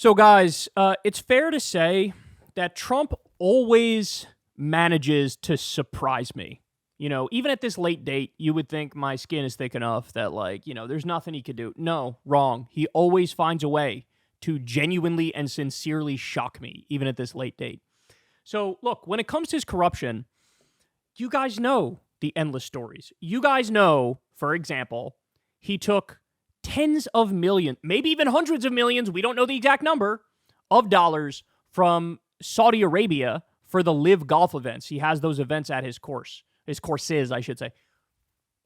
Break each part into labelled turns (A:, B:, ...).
A: So, guys, it's fair to say that Trump always manages to surprise me. You know, even at this late date, you would think my skin is thick enough that, like, there's nothing he could do. No, wrong. He always finds a way to genuinely and sincerely shock me, even at this late date. So, look, when it comes to his corruption, you guys know the endless stories. You guys know, for example, he took tens of millions, maybe even hundreds of millions, we don't know the exact number, of dollars from Saudi Arabia for the Live Golf events. He has those events at his courses, I should say.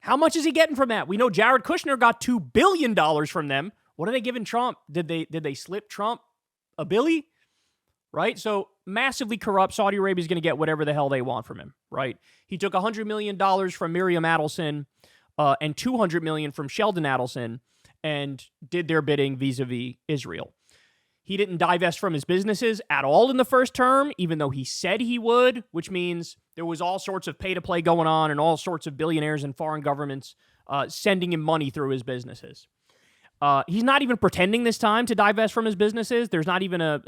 A: How much is he getting from that? We know Jared Kushner got $2 billion from them. What are they giving Trump? Did they slip Trump a billy? Right? So massively corrupt. Saudi Arabia is going to get whatever the hell they want from him, right? He took $100 million from Miriam Adelson and $200 million from Sheldon Adelson and did their bidding vis-a-vis Israel. He didn't divest from his businesses at all in the first term, even though he said he would, which means there was all sorts of pay-to-play going on and all sorts of billionaires and foreign governments sending him money through his businesses. He's not even pretending this time to divest from his businesses. There's not even a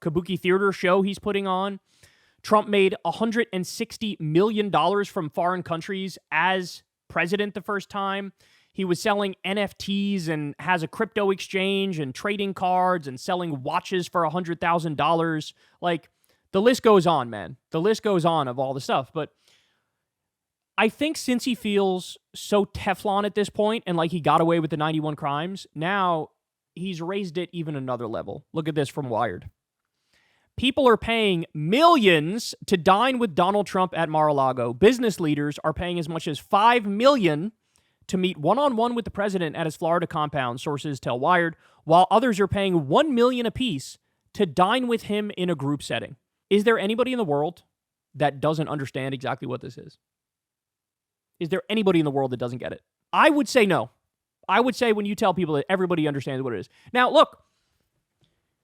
A: kabuki theater show he's putting on. Trump made $160 million from foreign countries as president the first time. He was selling NFTs and has a crypto exchange and trading cards and selling watches for $100,000. Like, the list goes on, man. The list goes on of all the stuff. But I think since he feels so Teflon at this point and like he got away with the 91 crimes, now he's raised it even another level. Look at this from Wired. People are paying millions to dine with Donald Trump at Mar-a-Lago. Business leaders are paying as much as $5 million to meet one-on-one with the president at his Florida compound, sources tell Wired, while others are paying $1 million apiece to dine with him in a group setting. Is there anybody in the world that doesn't understand exactly what this is? Is there anybody in the world that doesn't get it? I would say no. I would say when you tell people that everybody understands what it is. Now, look,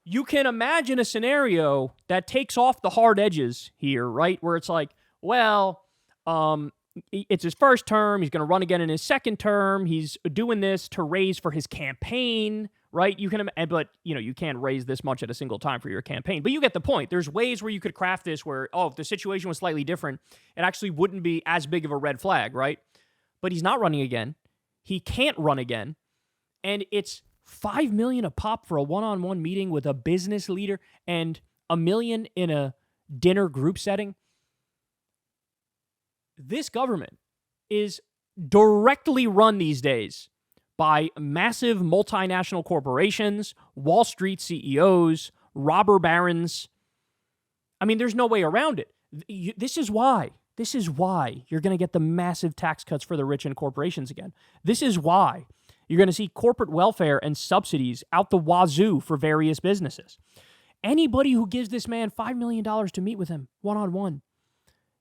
A: you can imagine a scenario that takes off the hard edges here, right? Where it's like, well, it's his first term. He's going to run again in his second term. He's doing this to raise for his campaign, right? You can't raise this much at a single time for your campaign. But you get the point. There's ways where you could craft this where, if the situation was slightly different, it actually wouldn't be as big of a red flag, right? But he's not running again. He can't run again. And it's $5 million a pop for a one-on-one meeting with a business leader and $1 million in a dinner group setting. This government is directly run these days by massive multinational corporations, Wall Street CEOs, robber barons. I mean, there's no way around it. This is why you're going to get the massive tax cuts for the rich and corporations again. This is why you're going to see corporate welfare and subsidies out the wazoo for various businesses. Anybody who gives this man $5 million to meet with him one-on-one,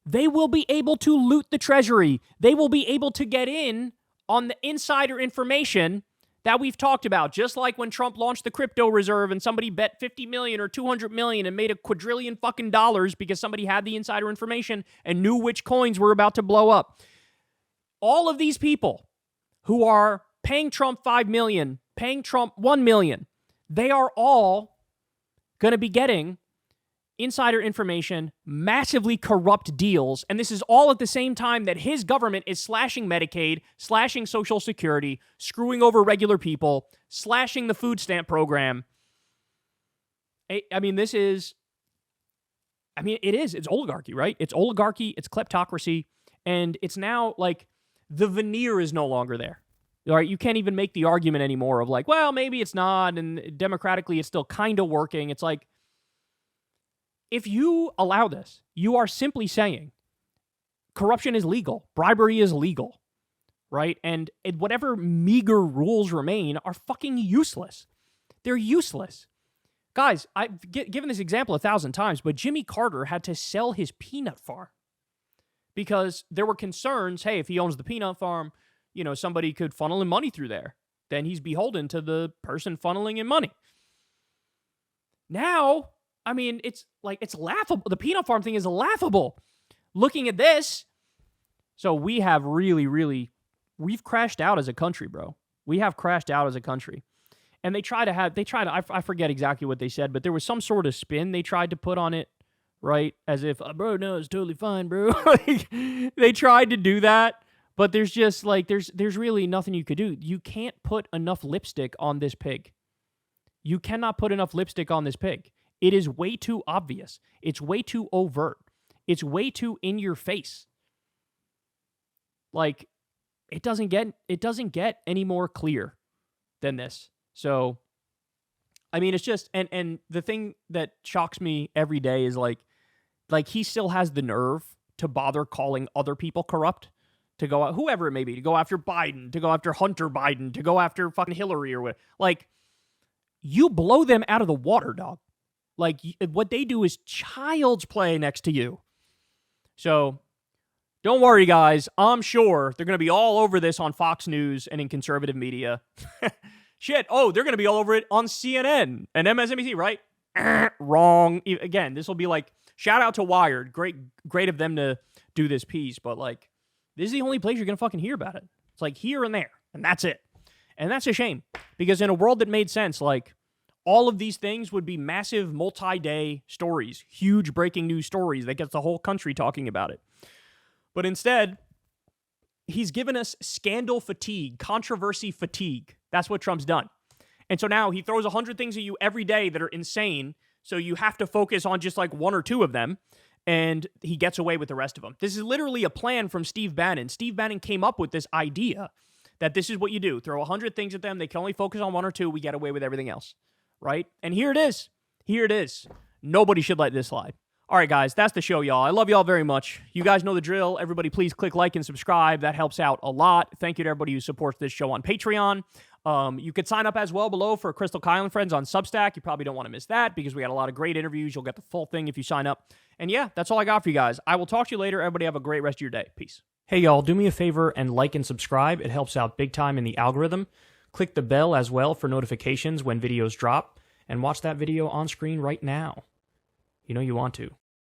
A: they will be able to loot the treasury. They will be able to get in on the insider information that we've talked about, just like when Trump launched the crypto reserve and somebody bet 50 million or 200 million and made a quadrillion fucking dollars because somebody had the insider information and knew which coins were about to blow up. All of these people who are paying Trump 5 million, paying Trump 1 million, they are all going to be getting insider information, massively corrupt deals, and this is all at the same time that his government is slashing Medicaid, slashing Social Security, screwing over regular people, slashing the food stamp program. I mean, it is. It's oligarchy, right? It's oligarchy, it's kleptocracy, and it's now like the veneer is no longer there. All right, you can't even make the argument anymore of like, well, maybe it's not, and democratically it's still kind of working. It's like, if you allow this, you are simply saying corruption is legal, bribery is legal, right? And whatever meager rules remain are fucking useless. They're useless. Guys, I've given this example 1,000 times, but Jimmy Carter had to sell his peanut farm because there were concerns, hey, if he owns the peanut farm, somebody could funnel in money through there. Then he's beholden to the person funneling in money. Now, I mean, it's laughable. The peanut farm thing is laughable. Looking at this, so we have we've crashed out as a country, bro. We have crashed out as a country. And I forget exactly what they said, but there was some sort of spin they tried to put on it, right? As if, bro, no, it's totally fine, bro. Like, they tried to do that, but there's just like, there's really nothing you could do. You can't put enough lipstick on this pig. You cannot put enough lipstick on this pig. It is way too obvious. It's way too overt. It's way too in your face. Like, it doesn't get any more clear than this. So, I mean, it's just, and the thing that shocks me every day is like he still has the nerve to bother calling other people corrupt, to go, whoever it may be, to go after Biden, to go after Hunter Biden, to go after fucking Hillary or whatever. Like, you blow them out of the water, dog. Like, what they do is child's play next to you. So, don't worry, guys. I'm sure they're going to be all over this on Fox News and in conservative media. Shit. Oh, they're going to be all over it on CNN and MSNBC, right? Wrong. Again, this will be like, shout out to Wired. Great of them to do this piece. But, like, this is the only place you're going to fucking hear about it. It's like here and there. And that's it. And that's a shame. Because in a world that made sense, like, all of these things would be massive multi-day stories. Huge breaking news stories that gets the whole country talking about it. But instead, he's given us scandal fatigue, controversy fatigue. That's what Trump's done. And so now he throws 100 things at you every day that are insane, so you have to focus on just like one or two of them, and he gets away with the rest of them. This is literally a plan from Steve Bannon. Steve Bannon came up with this idea that this is what you do. Throw 100 things at them. They can only focus on one or two. We get away with everything else, right? And here it is. Here it is. Nobody should let this slide. All right, guys, that's the show, y'all. I love y'all very much. You guys know the drill. Everybody, please click like and subscribe. That helps out a lot. Thank you to everybody who supports this show on Patreon. You could sign up as well below for Crystal Kyle and Friends on Substack. You probably don't want to miss that because we got a lot of great interviews. You'll get the full thing if you sign up. And yeah, that's all I got for you guys. I will talk to you later. Everybody have a great rest of your day. Peace. Hey, y'all, do me a favor and like and subscribe. It helps out big time in the algorithm. Click the bell as well for notifications when videos drop. And watch that video on screen right now. You know you want to.